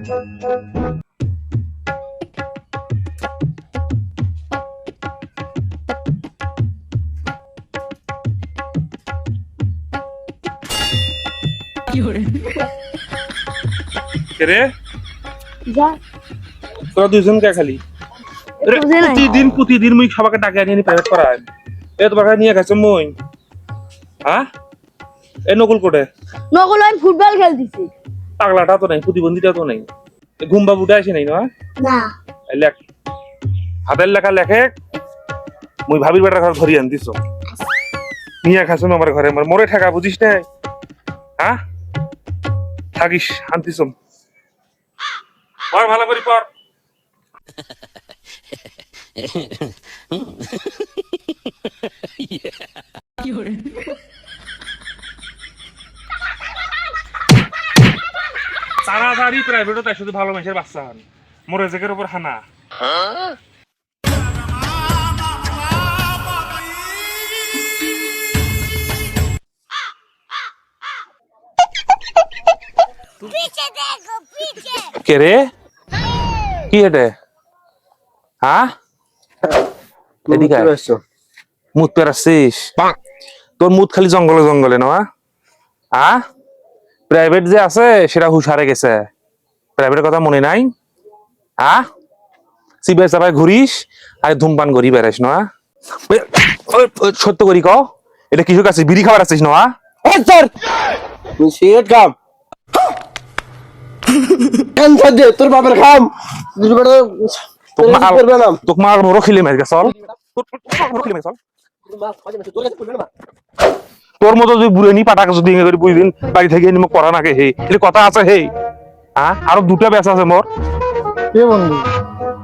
রে যা তোরা দুইজন কে খালি প্রতিদিন মুই সবাইকে ডাকে আনি প্রাইভেট করাই এ তোমাকে নিয়ে গেছে মই হ্যাঁ এ নকুল কোটে নকুল আমি ফুটবল খেলতেছি পাগলাটা তো নাই প্রতিবন্ধীটা তো নাই ঘুম বাবুটা আসে নাই না লেখ হাতের লেখা লেখে মুই ভাবির বেটার ঘর ধরি আনতিস নিয়ে খাস আমার ঘরে মরে ঠেকা বুঝিস না হ্যাঁ থাকিস আনতিস ভালো করি পর তাড়াতাড়ি প্রাইভেটও তাই শুধু ভালো মানুষের বাচ্চা হন মোর এজেকের উপর হানা কে রে কি হেটে হ্যাঁ এদিকে মুত পেরাচ্ছিস তোর মুত খালি জঙ্গলে জঙ্গলে না হ্যাঁ প্রাইভেট যে আছে সেটা হুশারে গেছে প্রাইভেটের কথা মনে নাই হ্যাঁ সিবিআই চাপায় ঘুরিস আর ধূমপান করি বেড়াইস না সত্য করি ক এটা কিছু কাছে বিড়ি খাবার আছিস না সিগারেট খাম তোর বাপের খাম তোকে মার বড় খিলে মার চল তোর মতো যদি বুড়ে নি পাটা যদি বুঝদিন বাড়ি থেকে মোক পড়া নাকে হে এটা কথা আছে হে হ্যাঁ আরো দুটা ব্যাচ আছে মোর এ বন্ধু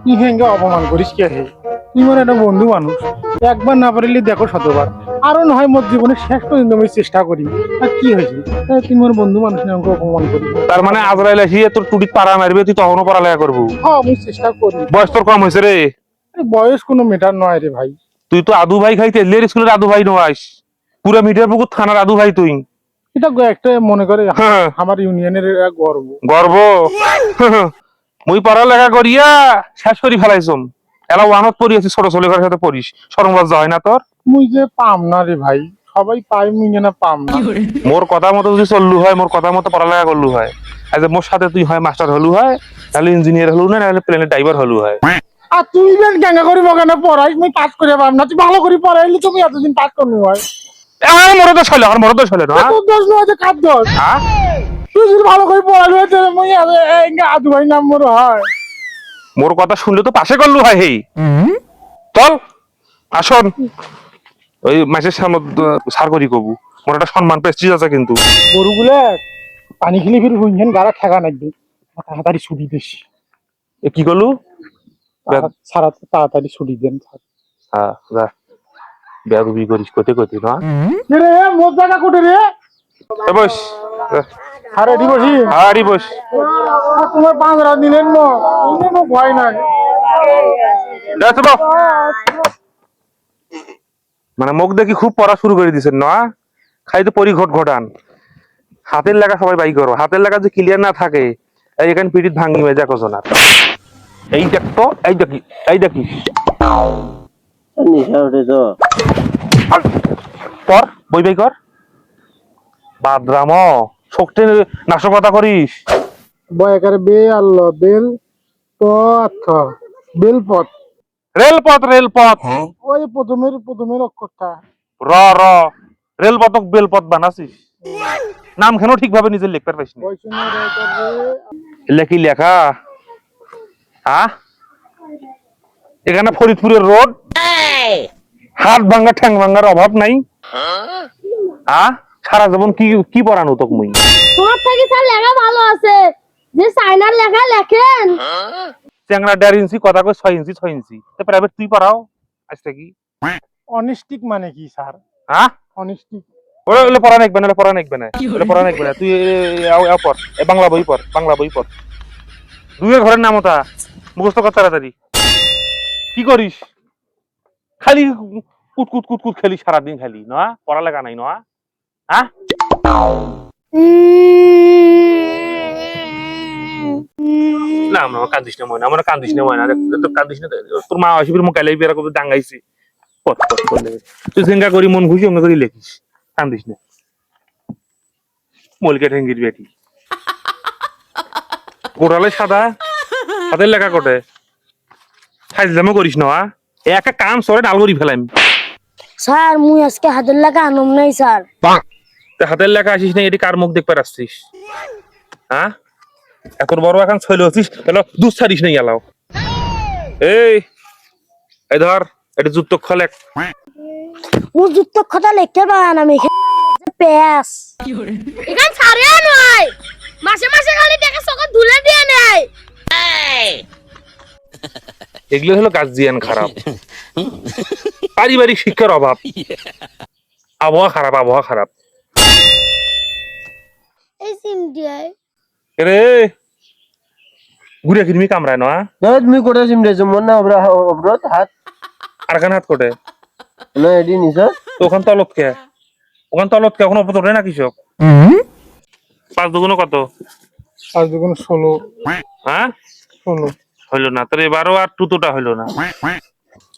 তুই হেঙ্গে অপমান করিস কে হে তুই মোর একটা বন্ধু মানুষ একবার না পারিলে দেখো শতবার আরো না হয় মোর জীবনের শেষ পর্যন্ত আমি চেষ্টা করি আর কি হয়েছে তুই মোর বন্ধু মানুষ আমাকে অপমান করি তার মানে আজরাইল আসিয়ে তোর টুটিত পাড়া মারবে তুই তখনও পড়ালেখা করবো হ্যাঁ আমি চেষ্টা করি বয়স তোর কম হয়েছে রে বয়স কোনো মেটার নয় রে ভাই তুই তো আদু ভাই খাইতে এলিয়ার স্কুলের আদু ভাই নয় পুরা মিডিয়ার পুকুর থানার আদু ভাই তুই এটা একটা মনে করে আমার ইউনিয়নের গর্ব গর্ব মুই পড়ালেখা করিয়া শেষ করি ফেলাইছম এলা ওয়ানত পড়িয়েছি ছোট ছোলের সাথে পড়িস শরম লজ্জা হয় না তোর মুই যে পাম না রে ভাই সবাই পাই মুই না পাম না মোর কথা মতো যদি চললু হয় মোর কথা মতো পড়ালেখা করলু হয় আজ মোর সাথে তুই হয় মাস্টার হলু হয় তাহলে ইঞ্জিনিয়ার হলু না নাহলে প্লেনের ড্রাইভার হলু হয় আর তুই বেশ গ্যাঙ্গা করি কেন পড়াই মুই পাস করে পাম না তুই ভালো করে পড়াইলি তুমি এতদিন পাস করলি হয় মরে তো ছিল আর মরে তো ছিল না তোর দোষ নয় যে কার দোষ তুই যদি ভালো করে পড়াইলি হয় তাহলে মুই আদু ভাই নাম মোর হয় মোর কথা শুনলে তো পাশে করলু হয় হেই চল আসুন ওই মাসের সামনে সার করি কবু মোর একটা সম্মান প্রেস্টিজ আছে কিন্তু গরুগুলা পানি খেলে ফির হুইন গাড়া ঠেকা নাকবি তাড়াতাড়ি ছুটি দিস কি করলু সারা তাড়াতাড়ি ছুটি দেন হ্যাঁ যা বেয়াদবি করিস কোতে কোতে না রে মোর জায়গা কোটে রে বস আরে দিবসি আরে বস তোমার 15 দিনের ন কোনো ভয় নাই মানে মুখ দেখি খুব পড়া শুরু করে দিছেন না খাই তো পরি ঘটান হাতের লাগা সবাই বাই করো হাতের লাগা যে ক্লিয়ার না থাকে এই এখানে পিঠিত ভাঙি হয়ে যাক না এই দেখ তো এই দেখি পর বই বাই কর বাদরাম শক্তি নাশকতা করিস বয়াকারে বে আল্লাহ বেল পথ বেলপথ রেলপথ ওই প্রথমের অক্ষরটা র রেলপথক বেলপথ বানাছিস নাম কেন ঠিক ভাবে নিজের লিখতে পারিস লেখি লেখা এখানে ফরিদপুরের রোড হাত ভাঙ্গা ঠ্যাং ভাঙ্গার অভাব নাই সারা জীবন কি পড়ানো তোক মুই তোমার থেকে স্যার লেখা ভালো আছে যে সাইনার লেখা লেখেন চ্যাংড়া 1.5 ইঞ্চি কথা কই 6 ইঞ্চি 6 ইঞ্চি তো প্রাইভেট তুই পড়াও আজ থেকে অনিস্টিক মানে কি স্যার অনিস্টিক ওলে পড়া নাকবে না তুই পড় বাংলা বই পড় দুইয়ের ঘরের নাম ওটা মুখস্থ কর তাড়াতাড়ি কি করিস খালি কুট খেলি সারাদিন খালি না পড়ালেখা নাই না না না কান্দিস না ময়না আমার কান্দিস না ময়না তো কান্দিস না তোর মা আসিবির মুখ কালাই বেরা করে ডাঙ্গাইছি পট পট করে তুই সিঙ্গা করি মন খুশি অঙ্গ করে লেখিস কান্দিস না মলকে ঠেঙ্গির বেটি গোড়ালে সাদা হাতের লেখা কোটে ফাইজলামও করিস না একা কাম সরে ডাল করি ফেলাম স্যার মুই আজকে হাতের লাগা আনম নাই স্যার হাতের লেখা আসিস না এটি কার মুখ দেখতে আসছিস হ্যাঁ এত বড় এখন ছইলে হচ্ছিস তাহলে দুধ ছাড়িস নাই এলাও এই এই ধর এটা যুক্ত খলেক মুই যুক্ত কথা লিখতে পারান আমি পেস এখান ছাড়ে নয় মাসে মাসে খালি টাকা সকল ধুলে দিয়ে নেয় এগুলো হলো গার্জিয়ান খারাপ পারিবারিক শিক্ষার অভাব আবহাওয়া খারাপ এই সিমডিয়ায় রে ঘুরে কিনবি কামরায় না না তুমি কোটা সিম রেছো মন না অবরোধ হাত আর খান হাত কোটে না এডি নিছ তো ওখান তলত কে ওখানে উপর তোরে না কৃষক 5 দুগুণ কত আর যখন 16 হ্যাঁ 16 হইলো না তোর এবারও আর টুতুটা হইলো না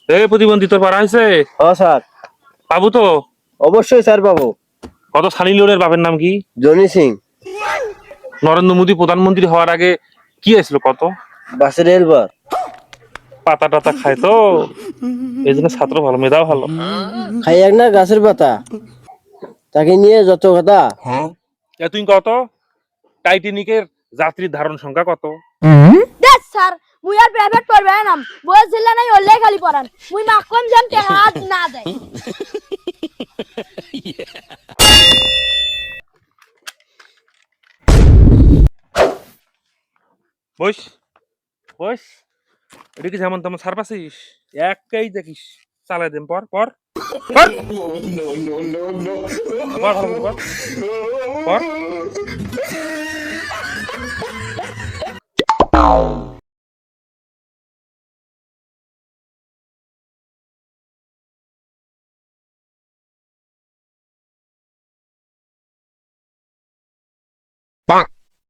এই প্রতিবন্ধী তোর পারা হয়েছে হ্যাঁ স্যার পাবো তো অবশ্যই স্যার পাবো কত সানি লিওনের বাপের নাম কি জনি সিং নরেন্দ্র মোদী প্রধানমন্ত্রী হওয়ার আগে কি আসলো কত বাসের হেলপার পাতা টাতা খায় তো এই জন্য ছাত্র ভালো মেধাও ভালো খাই এক না গাছের পাতা তাকে নিয়ে যত কথা তুই কত টাইটানিকের যাত্রীর ধারণ সংখ্যা কত দেখ স্যার মুই আর প্রাইভেট পড়বে না বলছিল না ওলে খালি পড়ান মুই মাকম জান টাকা না দেয় বস এটা কি যেমন তেমন সার পাচ্ছিস একটাই দেখিস চালাই দেন পর পর পর